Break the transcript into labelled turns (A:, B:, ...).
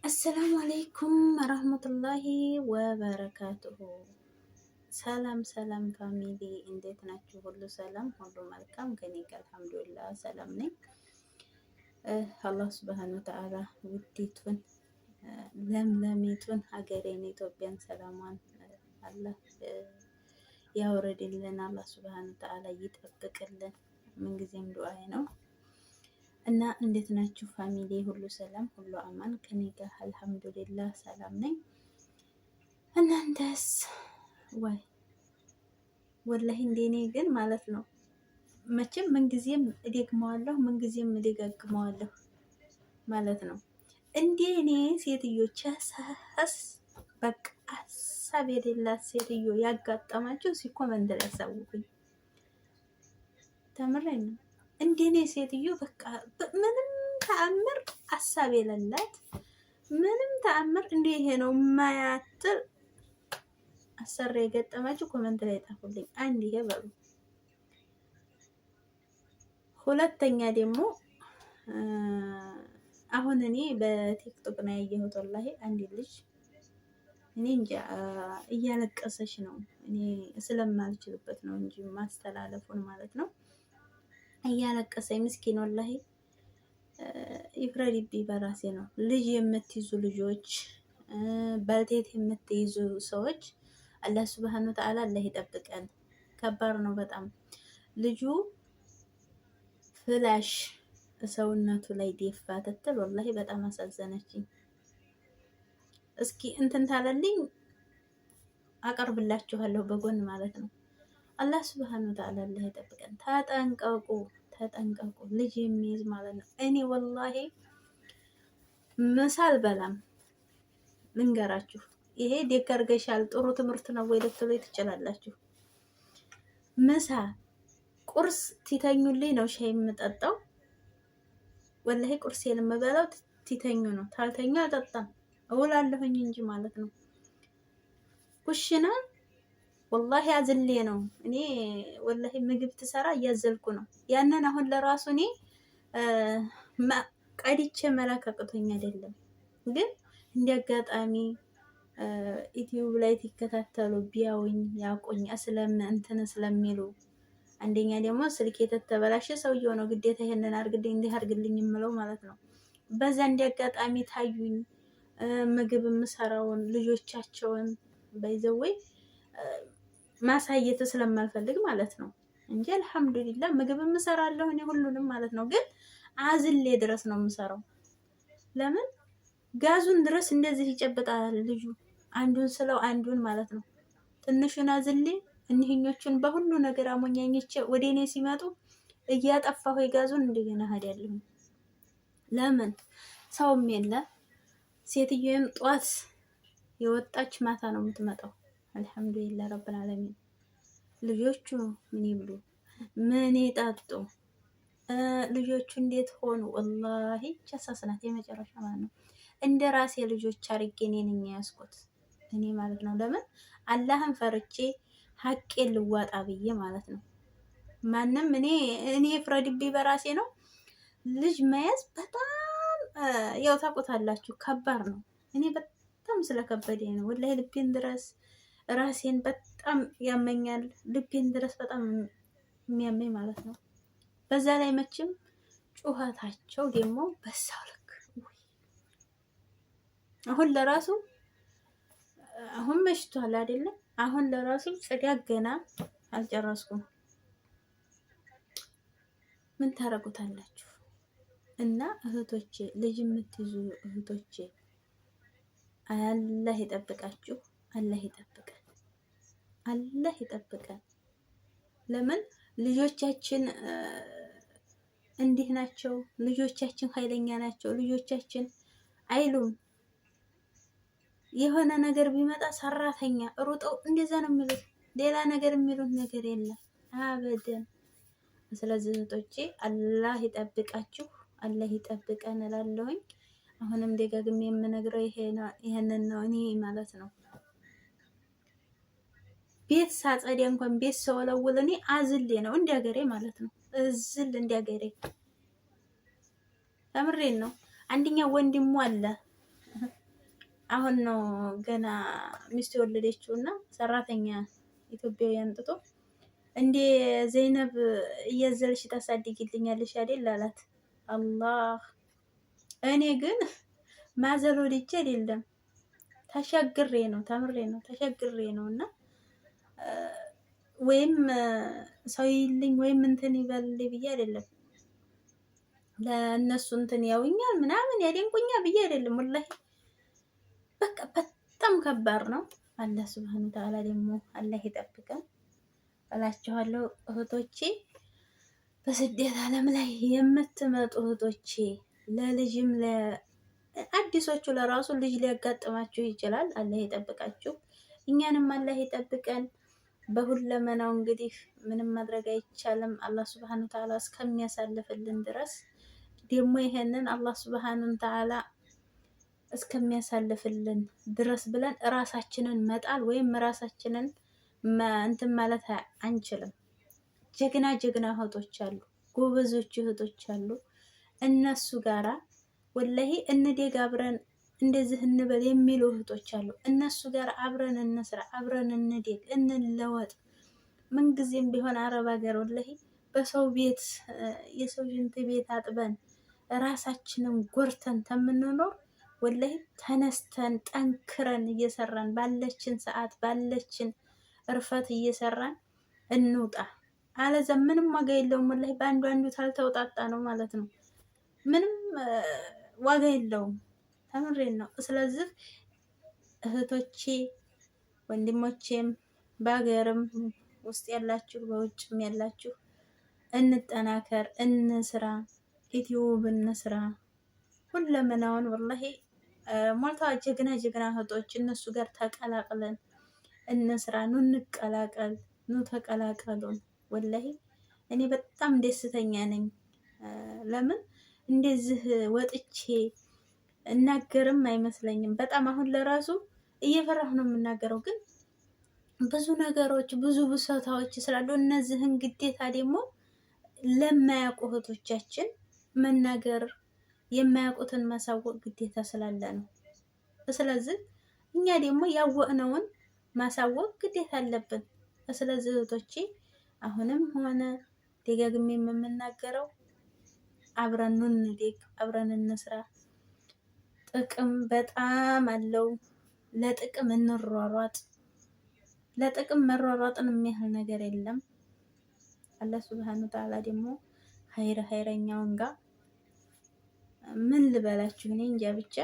A: አሰላሙ አለይኩም ወረህመቱላሂ ወበረካቱሁ። ሰላም ሰላም ፋሚሊ እንዴት ናችሁ? ሁሉ ሰላም፣ ሁሉ መልካም ከኔ ጋር አልሐምዱሊላህ ሰላም ነኝ። አላህ ሱብሃነሁ ወተዓላ ውዲቱን ለምለሚቱን ሀገሬን ኢትዮጵያን ሰላሟን አላህ ያውረድልን። አላህ ሱብሃነሁ ወተዓላ ይጠብቅልን። ምንጊዜም ዱዓዬ ነው። እና እንዴት ናችሁ ፋሚሊ? ሁሉ ሰላም፣ ሁሉ አማን ከኔ ጋር አልሐምዱሊላህ ሰላም ነኝ። እናንተስ? ወይ ወላሂ እንደኔ ግን ማለት ነው መቼም ምንጊዜም እደግመዋለሁ፣ ምንጊዜም እደጋግመዋለሁ ማለት ነው። እንደኔ ሴትዮች ሳስ በቃ ሀሳብ የሌላት ሴትዮ ያጋጠማችሁ ሲኮመንት ላይ ያሳውቁኝ። ተምሬን ነው እንደኔ ሴትዮ በቃ ምንም ተአምር ሀሳብ የሌላት ምንም ተአምር እንደ ይሄ ነው የማያትር አሰሪ የገጠማችሁ ኮመንት ላይ ጣፉልኝ። አንድ ይሄ በሉ። ሁለተኛ ደግሞ አሁን እኔ በቲክቶክ ነው ያየሁት ወላሂ አንድ ልጅ እኔ እንጃ እያለቀሰች ነው። እኔ ስለማልችልበት ነው እንጂ ማስተላለፉን ማለት ነው። እያለቀሰኝ ምስኪን ወላሂ ይፍረድብኝ በራሴ ነው። ልጅ የምትይዙ ልጆች፣ ባልቴት የምትይዙ ሰዎች አላህ ሱብሃነሁ ወተዓላ አላህ ይጠብቀን። ከባድ ነው በጣም። ልጁ ፍላሽ ሰውነቱ ላይ ደፋ ትትል ወላሂ በጣም አሳዘነችኝ። እስኪ እንትን ታለልኝ አቀርብላችኋለሁ በጎን ማለት ነው። አላህ ሱብሃነሁ ወተዓላ አላህ ይጠብቀን። ተጠንቀቁ ተጠንቀቁ፣ ልጅ የሚይዝ ማለት ነው። እኔ ወላሂ ምሳል በላም ልንገራችሁ። ይሄ ደግ አድርገሻል ጥሩ ትምህርት ነው ወይ ልትሉ ትችላላችሁ። ምሳ ቁርስ ትተኙልኝ ነው ሻይ የምጠጣው። ወላሂ ቁርሴን የምበላው ትተኙ ነው። ታልተኛ አልጠጣም እውላለሁኝ እንጂ ማለት ነው። ኩሽና ወላሂ አዝሌ ነው። እኔ ወላሂ ምግብ ትሰራ እያዘልኩ ነው። ያንን አሁን ለራሱ እኔ ቀዲቼ መላክ አቅቶኝ አይደለም፣ ግን እንዲያጋጣሚ ዩቲዩብ ላይ ትከታተሉ ቢያውኝ ያቆኝ እንትን ስለሚሉ፣ አንደኛ ደግሞ ስልክ የተበላሸ ሰውየው ነው ግዴታ ይሄንን አርግልኝ እንዲህ አርግልኝ የምለው ማለት ነው። በዛ እንዲያጋጣሚ ታዩኝ። ምግብ የምሰራውን ልጆቻቸውን በይዘወይ ማሳየት ስለማልፈልግ ማለት ነው እንጂ አልሐምዱሊላህ ምግብ የምሰራለሁ እኔ ሁሉንም ማለት ነው። ግን አዝሌ ድረስ ነው የምሰራው። ለምን ጋዙን ድረስ እንደዚህ ይጨብጣል ልጁ። አንዱን ስለው አንዱን ማለት ነው። ትንሹን አዝሌ እኒህኞቹን በሁሉ ነገር አሞኛኝቼ ወደ እኔ ሲመጡ እያጠፋሁ የጋዙን እንደገና ሄዳለሁ። ለምን ሰውም የለ። ሴትዮዬም ጧት የወጣች ማታ ነው የምትመጣው። አልሐምዱሊላህ ረብል ዓለሚን። ልጆቹ ምን ይብሉ ምን ይጠጡ፣ ልጆቹ እንዴት ሆኑ? ወላሂ ቻሳስናት የመጨረሻ ማለት ነው። እንደ ራሴ ልጆች አርጌ እኔ ነኝ ያስኩት እኔ ማለት ነው። ለምን አላህን ፈርቼ ሀቄን ልዋጣ ብዬ ማለት ነው። ማንም እኔ ፍረድብኝ በራሴ ነው። ልጅ መያዝ በጣም ያው ታውቁታላችሁ ከባድ ነው። እኔ በጣም ስለከበደኝ ነው ወላሂ ልቤን ድረስ ራሴን በጣም ያመኛል። ልቤን ድረስ በጣም የሚያመኝ ማለት ነው። በዛ ላይ መቼም ጩኸታቸው ደግሞ በዛው ልክ አሁን መሽቷል አይደለም። አሁን ለራሱ ጽዳት ገና አልጨረስኩም። ምን ታረጉታላችሁ? እና እህቶቼ ልጅ የምትይዙ እህቶቼ አላህ ይጠብቃችሁ። አላህ ይጠብቀን። አላህ ይጠብቀን። ለምን ልጆቻችን እንዲህ ናቸው፣ ልጆቻችን ኃይለኛ ናቸው፣ ልጆቻችን አይሉም። የሆነ ነገር ቢመጣ ሰራተኛ ሩጠው እንደዛ ነው የሚሉት። ሌላ ነገር የሚሉት ነገር የለም አበደን። ስለዚህ እህቶቼ አላህ ይጠብቃችሁ፣ አላህ ይጠብቀን እላለሁኝ። አሁንም ደጋግሜ የምነግረው ይሄንን ነው እኔ ማለት ነው። ቤት ሳጸዳ እንኳን ቤት ሰወለውል እኔ አዝሌ ነው እንዲያገሬ ማለት ነው። እዝል እንዲያገሬ ተምሬን ነው። አንደኛ ወንድሙ አለ አሁን ነው ገና ሚስቱ የወለደችው እና ሰራተኛ ኢትዮጵያዊ አንጥቶ እንዴ ዘይነብ እያዘልሽ ታሳድጊልኛለሽ አይደል አላት። አላህ እኔ ግን ማዘል ወልጄ አይደለም ተሸግሬ ነው ተምሬ ነው ተሸግሬ ነው እና ወይም ሰው ይልኝ ወይም እንትን ይበልልኝ ብዬ አይደለም ለእነሱ እንትን ያውኛል ምናምን ያደንቁኛል ብዬ አይደለም። ወላሂ በቃ በጣም ከባድ ነው። አላህ ሱብሃነሁ ወተዓላ ደግሞ አላህ ይጠብቀን እላችኋለሁ እህቶቼ። በስደት ዓለም ላይ የምትመጡ እህቶቼ ለልጅም ለአዲሶቹ ለራሱ ልጅ ሊያጋጥማችሁ ይችላል። አላህ ይጠብቃችሁ፣ እኛንም አላህ ይጠብቀን። በሁለመናው እንግዲህ ምንም ማድረግ አይቻልም። አላህ ሱብሃነሁ ወተዓላ እስከሚያሳልፍልን ድረስ ደግሞ ይሄንን አላህ ሱብሃነሁ ወተዓላ እስከሚያሳልፍልን ድረስ ብለን ራሳችንን መጣል ወይም ራሳችንን እንትን ማለት አንችልም። ጀግና ጀግና እህቶች አሉ፣ ጎበዞች እህቶች አሉ። እነሱ ጋራ ወላሂ እንደግ አብረን እንደዚህ እንበል የሚሉ እህቶች አሉ። እነሱ ጋር አብረን እንስራ፣ አብረን እንደግ፣ እንለወጥ። ምንጊዜም ቢሆን አረብ ሀገር ወላሂ በሰው ቤት የሰው ሽንት ቤት አጥበን ራሳችንን ጎርተን ከምንኖር ወላሂ ተነስተን ጠንክረን እየሰራን ባለችን ሰዓት ባለችን እርፈት እየሰራን እንውጣ። አለዛ ምንም ዋጋ የለውም። ወላሂ በአንዱ አንዱ ታልተውጣጣ ነው ማለት ነው። ምንም ዋጋ የለውም። ተምሬን ነው። ስለዚህ እህቶቼ ወንድሞቼም በሀገርም ውስጥ ያላችሁ በውጭም ያላችሁ እንጠናከር፣ እንስራ፣ ዩቲዩብ እንስራ። ሁለመናውን ወላሂ ሞልታ ጀግና ጀግና እህቶች እነሱ ጋር ተቀላቅለን እንስራ። ኑ እንቀላቀል፣ ኑ ተቀላቀሉን። ወላሂ እኔ በጣም ደስተኛ ነኝ። ለምን እንደዚህ ወጥቼ እናገርም አይመስለኝም። በጣም አሁን ለራሱ እየፈራሁ ነው የምናገረው፣ ግን ብዙ ነገሮች ብዙ ብሶታዎች ስላሉ እነዚህን ግዴታ ደግሞ ለማያውቁ እህቶቻችን መናገር የማያውቁትን ማሳወቅ ግዴታ ስላለ ነው። ስለዚህ እኛ ደግሞ ያወቅነውን ማሳወቅ ግዴታ አለብን። ስለዚህ እህቶቼ አሁንም ሆነ ደጋግሜ የምናገረው አብረን እንደግ፣ አብረን እንስራ። ጥቅም በጣም አለው። ለጥቅም እንሯሯጥ። ለጥቅም መሯሯጥን የሚያህል ነገር የለም። አላህ ሱብሃነሁ ወተዓላ ደግሞ ኸይረኛውን ጋር ምን ልበላችሁ እኔ እንጃ ብቻ